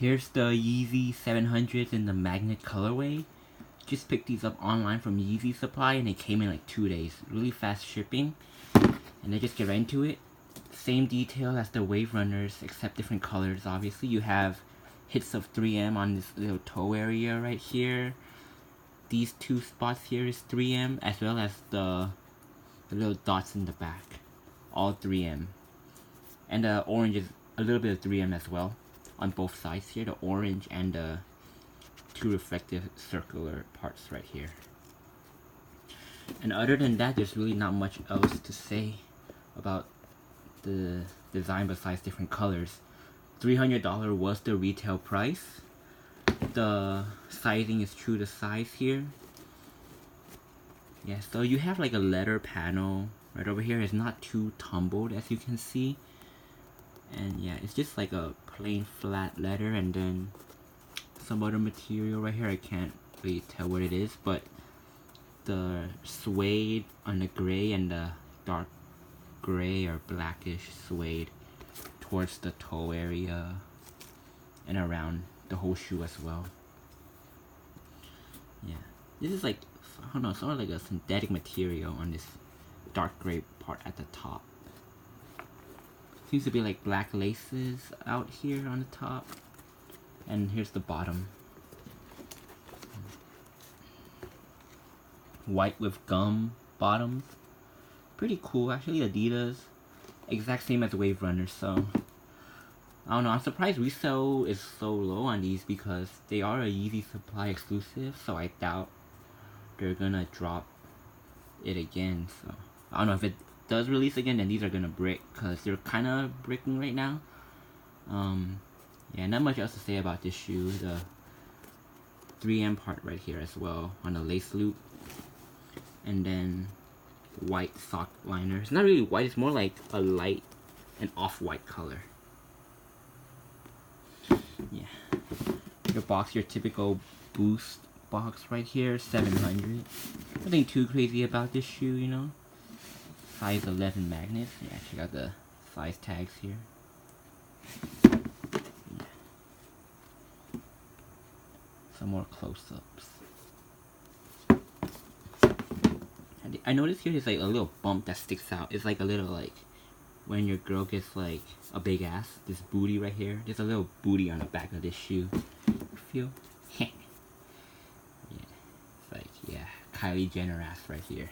Here's the Yeezy 700s in the magnet colorway. Just picked these up online from yeezysupply and it came in like 2 days. Really fast shipping. And I just get right into it. Same detail as the Wave Runners, except different colors. Obviously, you have hits of 3M on this little toe area right here. These two spots here is 3M, as well as the little dots in the back. All 3M. And the orange is a little bit of 3M as well. On both sides here, the orange and the two reflective circular parts right here. And other than that, there's really not much else to say about the design besides different colors. $300 was the retail price. The sizing is true to size here. Yeah, so you have like a letter panel right over here. It's not too tumbled, as you can see. And yeah, it's just like a plain flat letter, and then some other material right here. I can't really tell what it is, but the suede on the gray and the dark gray or blackish suede towards the toe area and around the whole shoe as well. Yeah, this is like, I don't know, sort of like a synthetic material on this dark gray part at the top. Seems to be like black laces out here on the top, and here's the bottom. White with gum bottoms. Pretty cool, actually. Adidas, exact same as Wave Runners. So I don't know, I'm surprised resale is so low on these because they are a yeezysupply exclusive, so I doubt they're gonna drop it again. So I don't know, if it does release again, then these are gonna brick, because they're kind of bricking right now. Yeah, not much else to say about this shoe. The 3M part right here as well on the lace loop, and then white sock liner. It's not really white, it's more like a light and off-white color. Yeah, your box, your typical Boost box right here, 700. Nothing too crazy about this shoe, you know. Size 11 magnets. Yeah, check out the size tags here. Yeah. Some more close-ups. I noticed here there's like a little bump that sticks out. It's like a little, like when your girl gets like a big ass, this booty right here. There's a little booty on the back of this shoe. You feel? Yeah. It's like, yeah, Kylie Jenner ass right here.